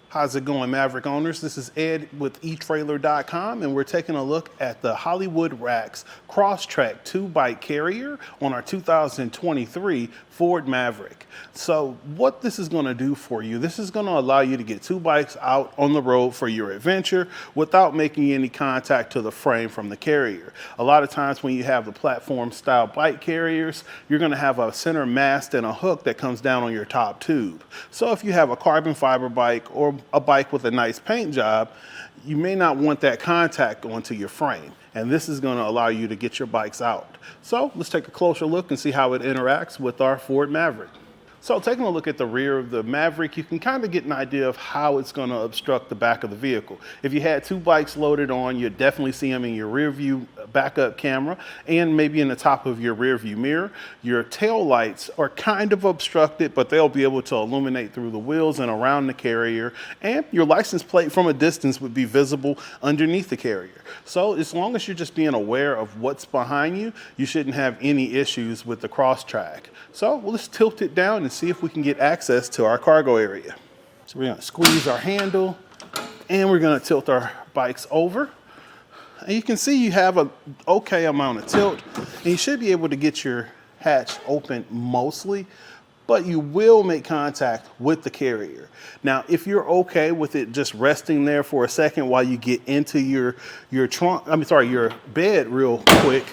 How's it going, Maverick owners? This is Ed with eTrailer.com, and we're taking a look at the Hollywood Racks CrossTrack 2-bike carrier on our 2023 Ford Maverick. So what this is going to do for you, this is going to allow you to get 2 bikes out on the road for your adventure without making any contact to the frame from the carrier. A lot of times when you have the platform style bike carriers, you're going to have a center mast and a hook that comes down on your top tube. So if you have a carbon fiber bike or a bike with a nice paint job, you may not want that contact onto your frame. And this is going to allow you to get your bikes out. So let's take a closer look and see how it interacts with our Ford Maverick. So taking a look at the rear of the Maverick, you can kind of get an idea of how it's going to obstruct the back of the vehicle. If you had 2 bikes loaded on, you'd definitely see them in your rear view backup camera and maybe in the top of your rear view mirror. Your tail lights are kind of obstructed, but they'll be able to illuminate through the wheels and around the carrier, and your license plate from a distance would be visible underneath the carrier. So as long as you're just being aware of what's behind you, you shouldn't have any issues with the CrossTrack. So let's tilt it down and see if we can get access to our cargo area. So we're going to squeeze our handle and we're going to tilt our bikes over. And you can see you have an okay amount of tilt, and you should be able to get your hatch open mostly, but you will make contact with the carrier. Now, if you're okay with it just resting there for a second while you get into your bed real quick,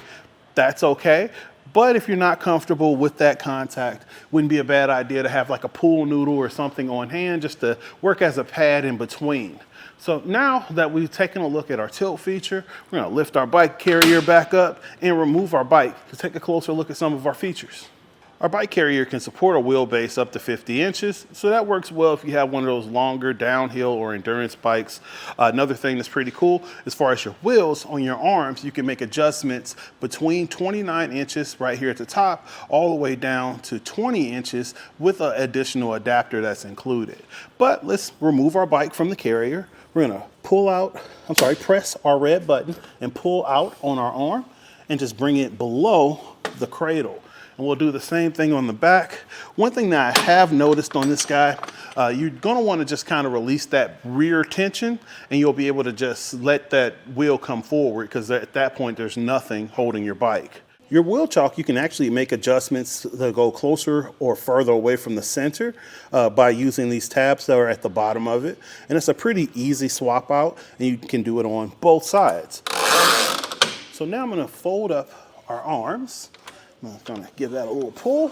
that's okay. But if you're not comfortable with that contact, wouldn't be a bad idea to have like a pool noodle or something on hand just to work as a pad in between. So now that we've taken a look at our tilt feature, we're going to lift our bike carrier back up and remove our bike to take a closer look at some of our features. Our bike carrier can support a wheelbase up to 50 inches, so that works well if you have one of those longer downhill or endurance bikes. Another thing that's pretty cool, as far as your wheels on your arms, you can make adjustments between 29 inches right here at the top, all the way down to 20 inches with an additional adapter that's included. But let's remove our bike from the carrier. We're gonna press our red button and pull out on our arm and just bring it below the cradle. And we'll do the same thing on the back. One thing that I have noticed on this guy, you're gonna wanna just kind of release that rear tension, and you'll be able to just let that wheel come forward, because at that point there's nothing holding your bike. Your wheel chalk, you can actually make adjustments to go closer or further away from the center by using these tabs that are at the bottom of it. And it's a pretty easy swap out, and you can do it on both sides. So now I'm gonna fold up our arms. I'm gonna give that a little pull.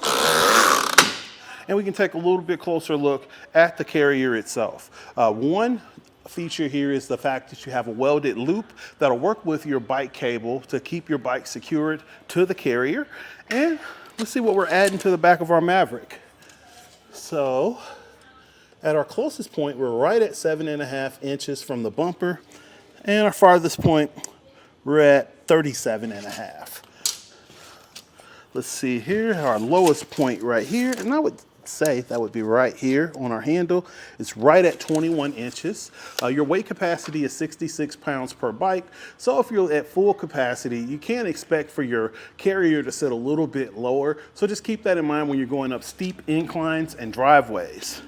And we can take a little bit closer look at the carrier itself. One feature here is the fact that you have a welded loop that'll work with your bike cable to keep your bike secured to the carrier. And let's see what we're adding to the back of our Maverick. So at our closest point, we're right at 7.5 inches from the bumper. And our farthest point, we're at 37.5. Let's see here, our lowest point right here, and I would say that would be right here on our handle. It's right at 21 inches. Your weight capacity is 66 pounds per bike. So if you're at full capacity, you can expect for your carrier to sit a little bit lower. So just keep that in mind when you're going up steep inclines and driveways.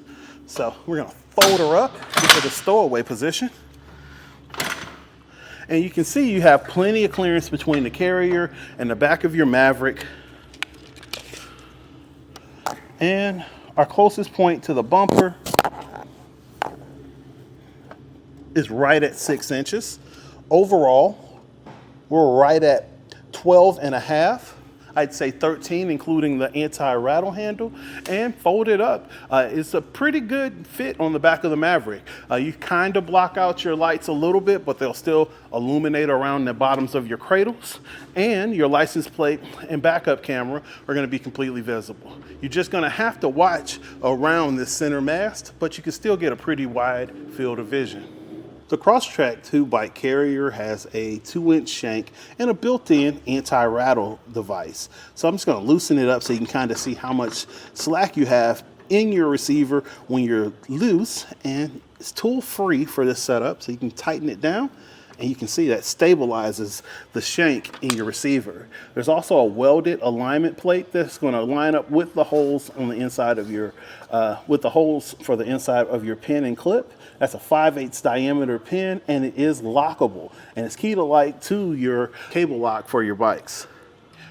So we're gonna fold her up into the stowaway position. And you can see you have plenty of clearance between the carrier and the back of your Maverick. And our closest point to the bumper is right at 6 inches. Overall, we're right at 12.5. I'd say 13, including the anti-rattle handle, and folded up. It's a pretty good fit on the back of the Maverick. You kind of block out your lights a little bit, but they'll still illuminate around the bottoms of your cradles, and your license plate and backup camera are gonna be completely visible. You're just gonna have to watch around this center mast, but you can still get a pretty wide field of vision. The CrossTrack 2-bike carrier has a 2-inch shank and a built-in anti-rattle device. So I'm just going to loosen it up so you can kind of see how much slack you have in your receiver when you're loose, and it's tool-free for this setup, so you can tighten it down And you can see that stabilizes the shank in your receiver. There's also a welded alignment plate that's going to line up with the holes on the inside of your, with the holes for the inside of your pin and clip. That's a 5/8 diameter pin, and it is lockable. And it's key to light to your cable lock for your bikes.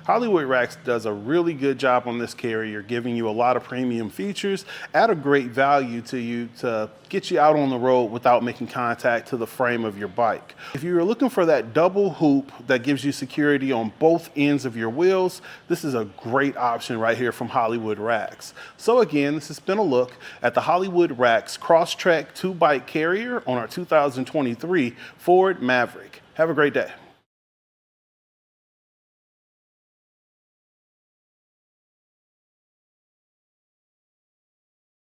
Hollywood Racks does a really good job on this carrier, giving you a lot of premium features at a great value to you to get you out on the road without making contact to the frame of your bike. If you're looking for that double hoop that gives you security on both ends of your wheels, this is a great option right here from Hollywood Racks. So again, this has been a look at the Hollywood Racks CrossTrack 2-bike carrier on our 2023 Ford Maverick. Have a great day.